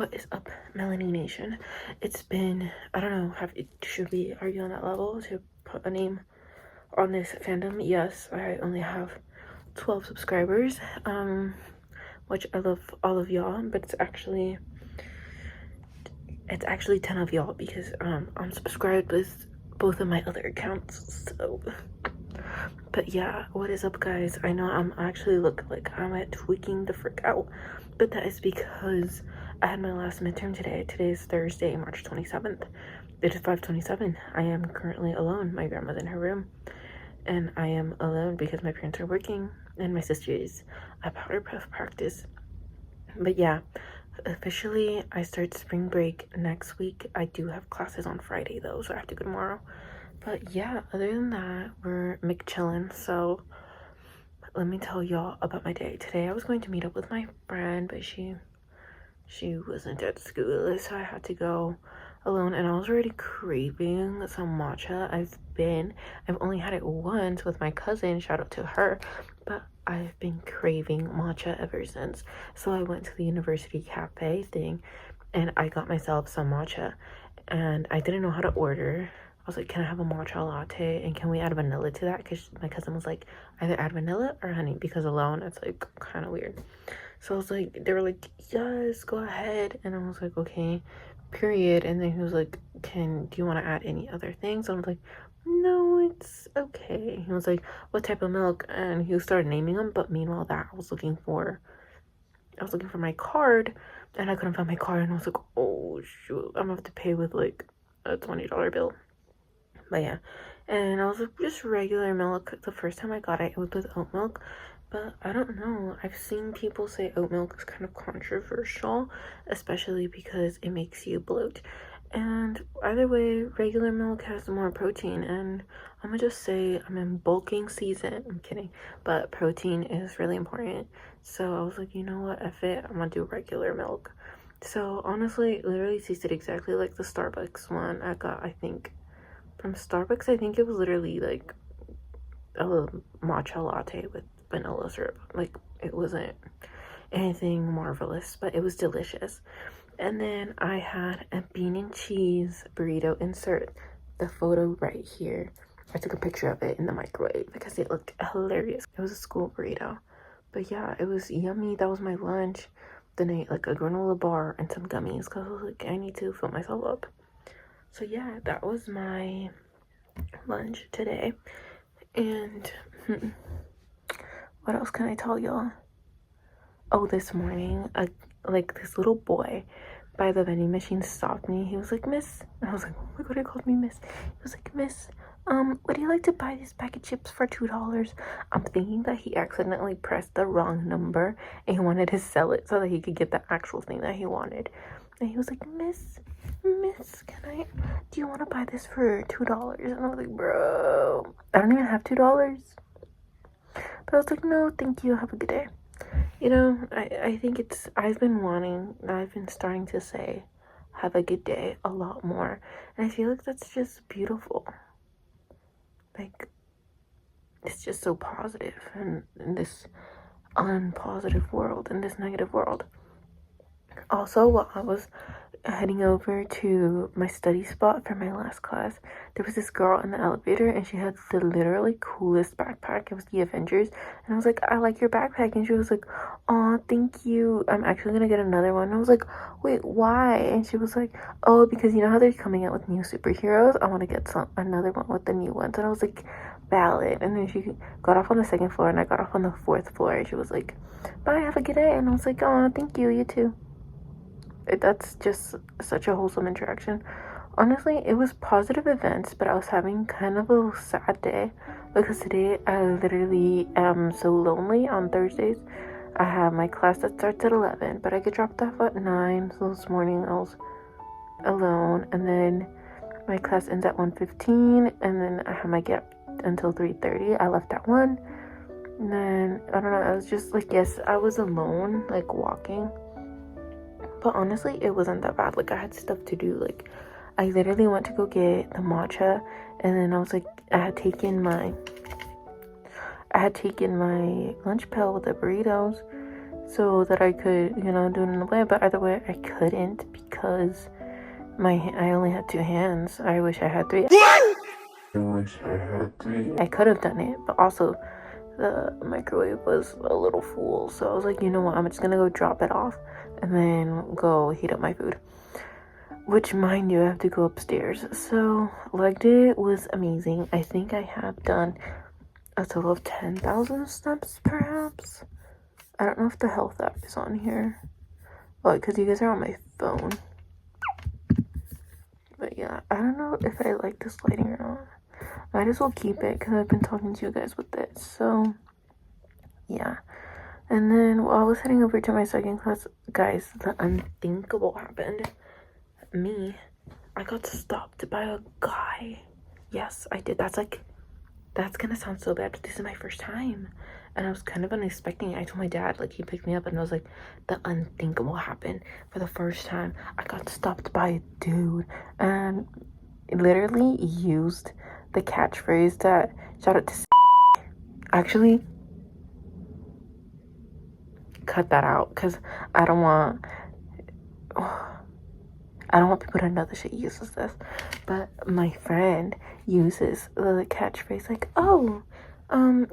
What is up, Melanie Nation? It's been, I don't know, are you on that level to put a name on this fandom? Yes, I only have 12 subscribers, which I love all of y'all, but it's actually 10 of y'all because, I'm subscribed with both of my other accounts, so. But yeah, what is up, guys? I know I'm actually look like I'm at tweaking the frick out, but that is because I had my last midterm today. Today is Thursday, March 27th. It is 5:27. I am currently alone. My grandma's in her room, and I am alone because my parents are working, and my sister is at powder puff practice. But yeah, officially, I start spring break next week. I do have classes on Friday, though, so I have to go tomorrow. But yeah, other than that, we're McChillin'. So let me tell y'all about my day. Today I was going to meet up with my friend, but she wasn't at school, so I had to go alone, and I was already craving some matcha. I've only had it once with my cousin, shout out to her, but I've been craving matcha ever since. So I went to the university cafe thing and I got myself some matcha, and I didn't know how to order. I was like, can I have a matcha latte, and can we add vanilla to that? Because my cousin was like, either add vanilla or honey, because alone it's like kind of weird. So I was like, they were like, yes, go ahead. And I was like, okay, period. And then he was like, do you want to add any other things? And I was like, no, it's okay. He was like, what type of milk? And he started naming them. But meanwhile, I was looking for my card, and I couldn't find my card. And I was like, oh shoot, I'm gonna have to pay with like a $20 bill. But yeah, and I was like, just regular milk. The first time I got it, it was with oat milk. But I don't know. I've seen people say oat milk is kind of controversial, especially because it makes you bloat. And either way, regular milk has more protein. And I'm gonna just say I'm in bulking season. I'm kidding. But protein is really important. So I was like, you know what? F it. I'm gonna do regular milk. So honestly, it literally tasted exactly like the Starbucks one I got, I think. From Starbucks, I think it was literally like a matcha latte with vanilla syrup. Like, it wasn't anything marvelous, but it was delicious. And then I had a bean and cheese burrito. Insert the photo right here. I took a picture of it in the microwave because it looked hilarious. It was a school burrito. But yeah, it was yummy. That was my lunch. Then I ate like a granola bar and some gummies because I was like, I need to fill myself up. So yeah, that was my lunch today. And what else can I tell y'all? Oh, this morning, like this little boy by the vending machine stopped me. He was like, Miss. And I was like, oh my god, he called me Miss. He was like, Miss, would you like to buy this bag of chips for $2? I'm thinking that he accidentally pressed the wrong number and he wanted to sell it so that he could get the actual thing that he wanted. And he was like, Miss, do you want to buy this for $2? And I was like, bro, I don't even have $2. But I was like, no, thank you. Have a good day. You know, I think I've been starting to say, have a good day a lot more. And I feel like that's just beautiful. Like, it's just so positive in this unpositive world, in this negative world. Also, while I was heading over to my study spot for my last class, there was this girl in the elevator and she had the literally coolest backpack. It was the Avengers, and I was like, I like your backpack. And she was like, oh, thank you, I'm actually gonna get another one. And I was like, wait, why? And she was like, oh, because you know how they're coming out with new superheroes, I want to get another one with the new ones. And I was like, valid. And then she got off on the second floor and I got off on the fourth floor, and she was like, bye, have a good day. And I was like, oh, thank you, you too. That's just such a wholesome interaction. Honestly, it was positive events, but I was having kind of a sad day because today I literally am so lonely. On Thursdays, I have my class that starts at 11, but I get dropped off at 9. So this morning I was alone, and then my class ends at 1:15, and then I have my gap until 3:30. I left at 1, and then I don't know. I was just like, yes, I was alone, like walking. But honestly, it wasn't that bad. Like, I had stuff to do. Like, I literally went to go get the matcha, and then I was like, I had taken my lunch pail with the burritos. so that I could, do it in a way. But either way, I couldn't because I only had 2 hands. I wish I had 3. I could have done it, but also the microwave was a little full, so I was like, you know what, I'm just gonna go drop it off and then go heat up my food. Which, mind you, I have to go upstairs. So leg day was amazing. I think I have done a total of 10,000 steps, perhaps. I don't know if the health app is on here. Oh, because you guys are on my phone. But yeah, I don't know if I like this lighting or not. Might as well keep it because I've been talking to you guys with it. So yeah. And then while I was heading over to my second class, guys, the unthinkable happened. I got stopped by a guy. Yes, I did. That's gonna sound so bad, but this is my first time. And I was kind of unexpecting. I told my dad, like, he picked me up, and I was like, the unthinkable happened. For the first time, I got stopped by a dude, and literally used the catchphrase that, shout out to actually, cut that out, because I don't want people to know that she uses this. But my friend uses the catchphrase like, oh,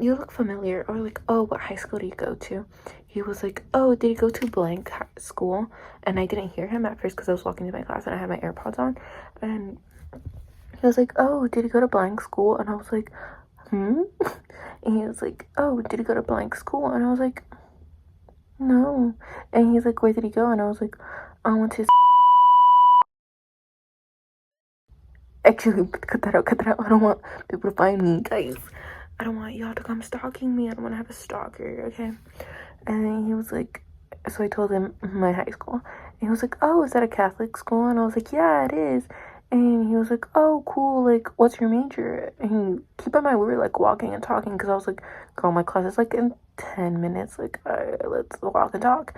you look familiar, or like, oh, what high school do you go to? He was like, oh, did you go to blank school? And I didn't hear him at first because I was walking to my class and I had my AirPods on, and he was like, oh, did you go to blank school? And I was like, and he was like, oh, did you go to blank school? And I was like, no. And he's like, where did he go? And I was like, I went to actually, cut that out. I don't want people to find me, guys. I don't want y'all to come stalking me. I don't want to have a stalker, okay? And then he was like, so I told him my high school. And he was like, oh, is that a Catholic school? And I was like, yeah, it is. And he was like, oh, cool, like, what's your major? And keep in mind, we were, like, walking and talking, because I was like, girl, my class is, like, in 10 minutes, like, let's walk and talk.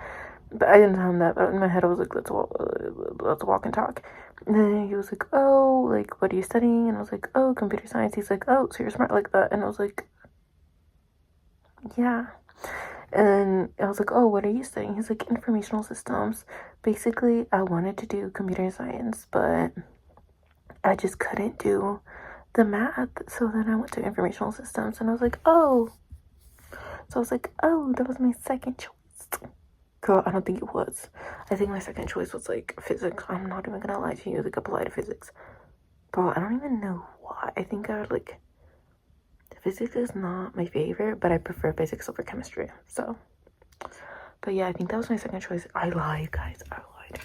But I didn't tell him that, but in my head, I was like, let's walk and talk. And then he was like, oh, like, what are you studying? And I was like, oh, computer science. He's like, oh, so you're smart like that. And I was like, yeah. And I was like, oh, what are you studying? He's like, informational systems. Basically, I wanted to do computer science, but I just couldn't do the math. So then I went to informational systems, and I was like, oh. So I was like, oh, that was my second choice. Girl, I don't think it was. I think my second choice was, like, physics. I'm not even gonna lie to you, like, applied physics. Bro, I don't even know why. I think I would, like, physics is not my favorite, but I prefer physics over chemistry. So, but yeah, I think that was my second choice. I lied, guys. I lied.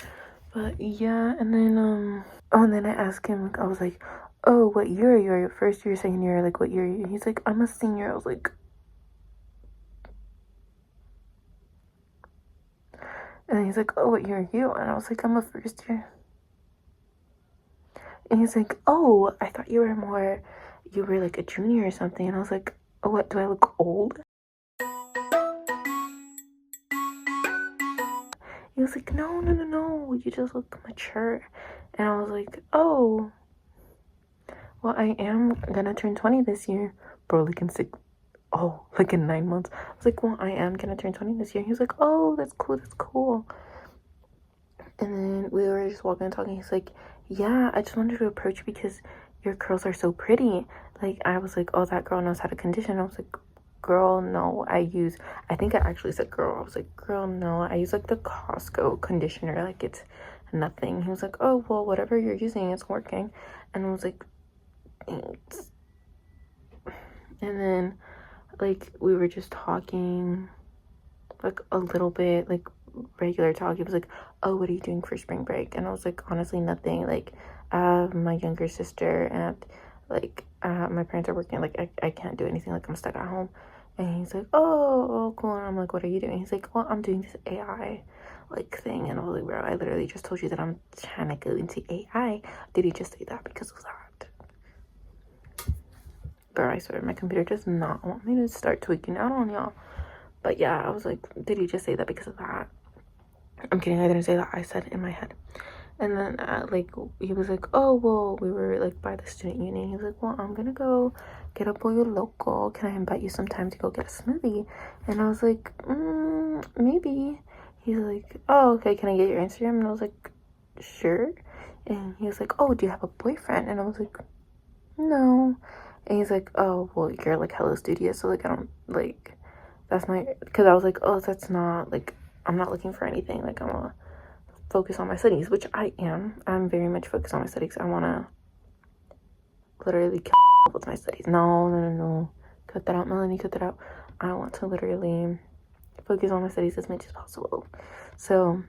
But yeah, and then, and then I asked him, I was like, oh, what year are you? Are you first year, second year? Like, what year are you? He's like, I'm a senior. I was like, and he's like, oh, what year are you? And I was like, I'm a first year. And he's like, oh, I thought you were like a junior or something. And I was like, oh, what, do I look old? He was like, no, you just look mature. And I was like, oh, well, I am gonna turn 20 this year. Bro, like in 9 months. I was like, well, I am gonna turn 20 this year. He was like, oh, that's cool. And then we were just walking and talking. He's like, yeah, I just wanted to approach you because your curls are so pretty. Like, I was like, oh, that girl knows how to condition. I was like, girl, no, I think I actually said girl. I was like, girl, no, I use like the Costco conditioner. Like, it's nothing. He was like, oh, well, whatever you're using, it's working. And I was like, thanks. And then, like, we were just talking, like, a little bit, like, regular talk. He was like, oh, what are you doing for spring break? And I was like, honestly, nothing. Like, I have my younger sister, and like, my parents are working. Like, I can't do anything. Like, I'm stuck at home. And he's like, oh, cool. And I'm like, what are you doing? He's like, well, I'm doing this AI like thing. And I was like, bro, I literally just told you that I'm trying to go into AI. Did he just say that because of that? Bro, I swear, my computer does not want me to start tweaking out on y'all. But yeah, I was like, did he just say that because of that? I'm kidding, I didn't say that. I said it in my head. And then like he was like, oh well, we were like by the student union. He was like, well, I'm gonna go get a pollo loco. Can I invite you sometime to go get a smoothie? And I was like, maybe. He's like, oh okay, can I get your Instagram? And I was like, sure. And he was like, oh, do you have a boyfriend? And I was like, no. And he's like, oh well, you're like hella studious, so like I don't like, that's my, because I was like, oh, that's not like, I'm not looking for anything, like I'm a focus on my studies, which I'm very much focused on my studies. I want to literally kill with my studies. No, cut that out, Melanie, cut that out. I want to literally focus on my studies as much as possible. So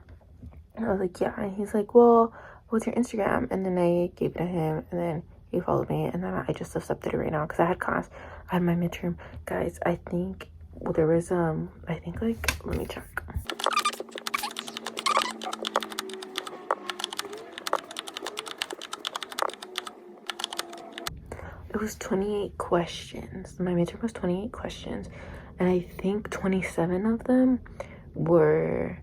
I was like, yeah. And he's like, well, what's your Instagram? And then I gave it to him, and then he followed me, and then I just accepted it right now because I had class. I had my midterm, guys. I think, well, there was I think, like, let me check. It was 28 questions. My midterm was 28 questions, and I think 27 of them were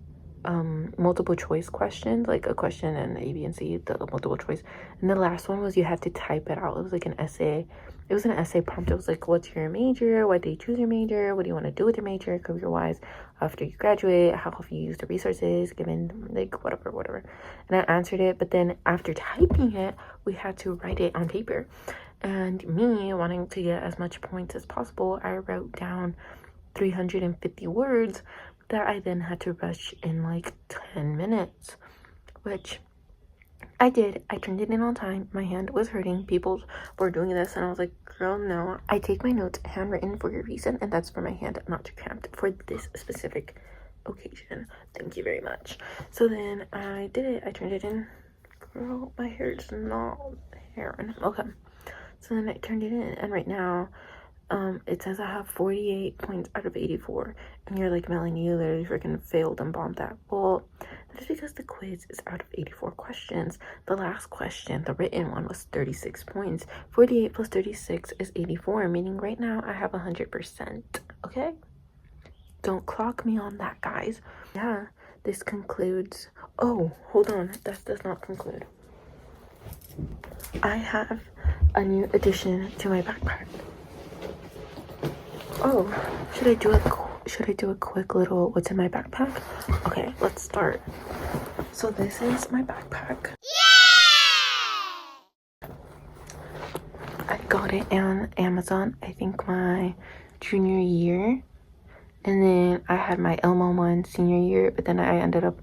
multiple choice questions, like a question and A, B, and C, the multiple choice. And the last one was you had to type it out. It was like an essay. It was an essay prompt. It was like, what's your major? Why did you choose your major? What do you want to do with your major, career-wise, after you graduate? How have you used the resources given, like, whatever. And I answered it, but then after typing it, we had to write it on paper. And me wanting to get as much points as possible, I wrote down 350 words that I then had to rush in like 10 minutes, which I did. I turned it in on time. My hand was hurting. People were doing this, and I was like, girl, no. I take my notes handwritten for a reason, and that's for my hand not too cramped for this specific occasion. Thank you very much. So then I did it. I turned it in. Girl, my hair is not hair. Okay. So then I turned it in, and right now, it says I have 48 points out of 84. And you're like, Melanie, you literally freaking failed and bombed that. Well, that's because the quiz is out of 84 questions. The last question, the written one, was 36 points. 48 plus 36 is 84, meaning right now I have 100%. Okay? Don't clock me on that, guys. Yeah, this concludes. Oh, hold on. That does not conclude. I have a new addition to my backpack. Oh, should I do a quick little what's in my backpack? Okay, let's start. So this is my backpack. Yeah! I got it on Amazon, I think my junior year. And then I had my Elmo one senior year, but then I ended up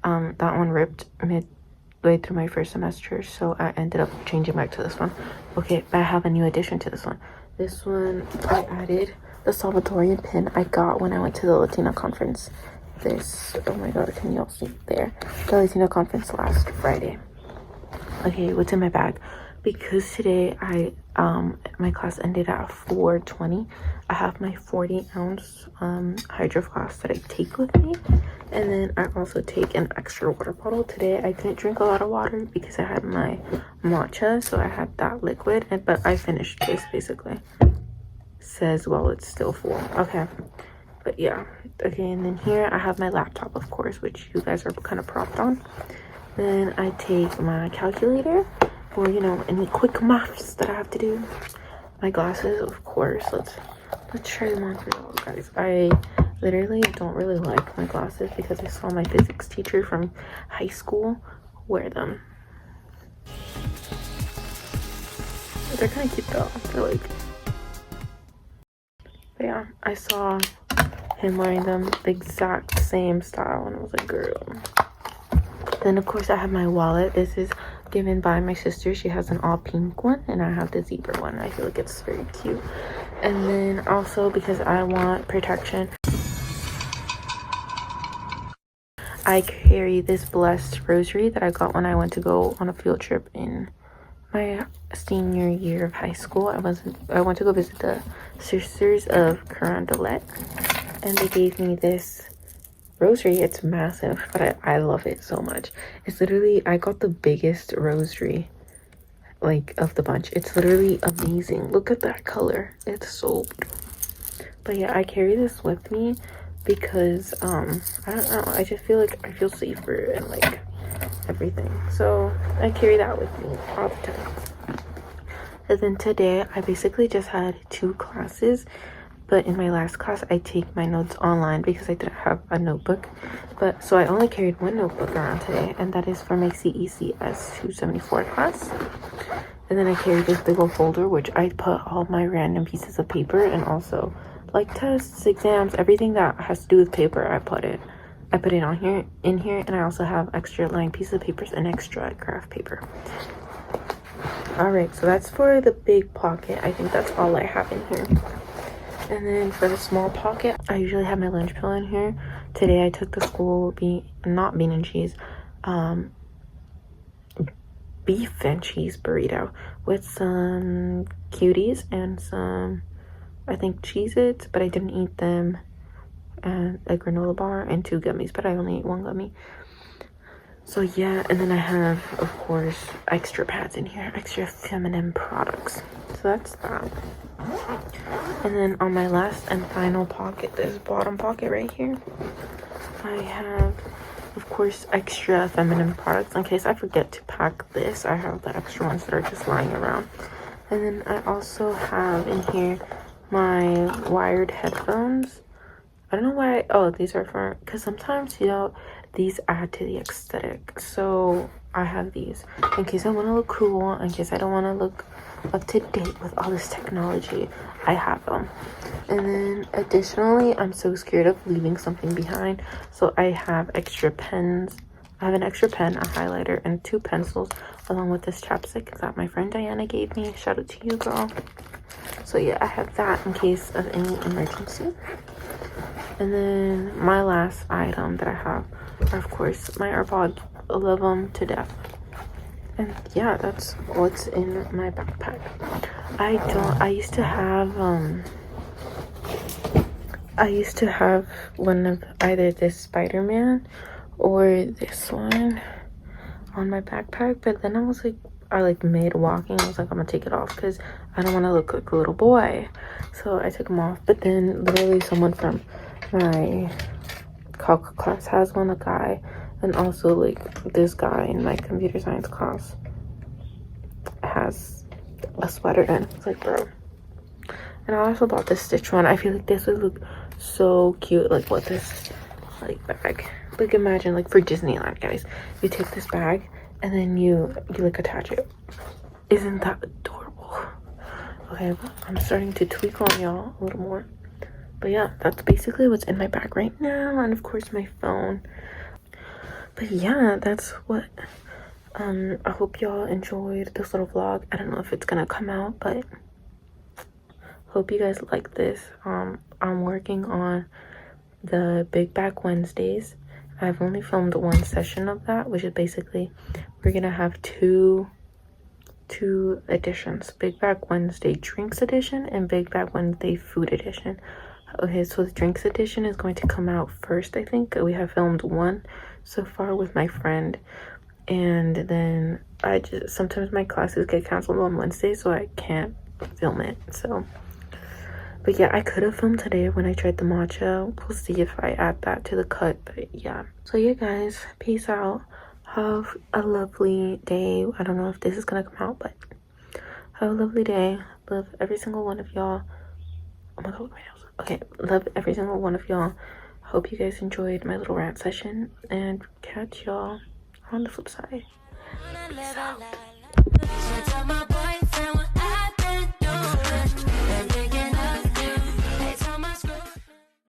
that one ripped midway through my first semester, so I ended up changing back to this one. Okay, but I have a new addition to this one. This one, I added the Salvatorian pin I got when I went to the Latino conference. Oh my god, can you all see there? The Latino conference last Friday. Okay, what's in my bag? Because today my class ended at 4:20. I have my 40-ounce hydro flask that I take with me, and then I also take an extra water bottle. Today I didn't drink a lot of water because I had my matcha, so I had that liquid, but I finished this basically. Says while it's still full. Okay, but yeah. Okay, and then here I have my laptop, of course, which you guys are kind of propped on. Then I take my calculator for, you know, any quick maths that I have to do. My glasses, of course. Let's try them on for y'all, guys. I literally don't really like my glasses because I saw my physics teacher from high school wear them. They're kind of cute though. They're like, but yeah, I saw him wearing them the exact same style, and I was like, girl. Then of course I have my wallet. This is given by my sister. She has an all pink one, and I have the zebra one. I feel like it's very cute. And then also because I want protection, I carry this blessed rosary that I got when I went to go on a field trip in my senior year of high school. I went to go visit the Sisters of Carondelet, and they gave me this rosary. It's massive, but I love it so much. It's literally, I got the biggest rosary like of the bunch. It's literally amazing. Look at that color. It's so beautiful. But yeah, I carry this with me because I don't know, I just feel like I feel safer and like everything. So I carry that with me all the time. And then today I basically just had 2 classes, but in my last class I take my notes online because I didn't have a notebook. But so I only carried 1 notebook around today, and that is for my CECS 274 class. And then I carried this big old folder which I put all my random pieces of paper, and also like tests, exams, everything that has to do with paper. I put it on here, in here, and I also have extra lined pieces of papers and extra craft paper. All right, so that's for the big pocket. I think that's all I have in here. And then for the small pocket, I usually have my lunch pill in here. Today I took the school not bean and cheese, beef and cheese burrito with some cuties and some, I think, Cheez-Its, but I didn't eat them, and a granola bar and 2 gummies, but I only ate 1 gummy. So yeah, and then I have, of course, extra pads in here, extra feminine products. So that's that. And then on my last and final pocket, this bottom pocket right here, I have, of course, extra feminine products in case I forget to pack this. I have the extra ones that are just lying around. And then I also have in here my wired headphones. I don't know why. Oh, these are for, because sometimes, you know, these add to the aesthetic. So I have these in case I want to look cool, in case I don't want to look up to date with all this technology. I have them. And then additionally, I'm so scared of leaving something behind, so I have extra pens. I have an extra pen, a highlighter, and 2 pencils, along with this chapstick that my friend Diana gave me. Shout out to you, girl. So yeah, I have that in case of any emergency. And then my last item that I have are, of course, my AirPods. I love them to death. And yeah, that's what's in my backpack. I used to have one of either this Spider-Man or this one on my backpack, but then I mid walking, I was like, I'm gonna take it off because I don't want to look like a little boy. So I took them off, but then literally someone from my calc class has one, a guy, and also like this guy in my computer science class has a sweater, and it's like, bro. And I also bought this Stitch one. I feel like this would look so cute like with this like bag. Like imagine like for Disneyland, guys, you take this bag and then you like attach it. Isn't that adorable? Okay, I'm starting to tweak on y'all a little more. But yeah, that's basically what's in my bag right now, and of course my phone. But yeah, that's what I hope y'all enjoyed this little vlog. I don't know if it's gonna come out, but hope you guys like this. I'm working on the Big Bag Wednesdays. I've only filmed 1 session of that, which is basically we're gonna have two editions: Big Bag Wednesday Drinks Edition and Big Bag Wednesday Food Edition. Okay, so the Drinks Edition is going to come out first, I think. We have filmed 1 so far with my friend, and then sometimes my classes get canceled on Wednesday, so I can't film it. So but yeah, I could have filmed today when I tried the matcha. We'll see if I add that to the cut, but yeah. So yeah, guys, peace out. Have a lovely day. I don't know if this is gonna come out, but have a lovely day. Love every single one of y'all. Oh my god, my nails. Okay, love every single one of y'all. Hope you guys enjoyed my little rant session, and catch y'all on the flip side. Peace out.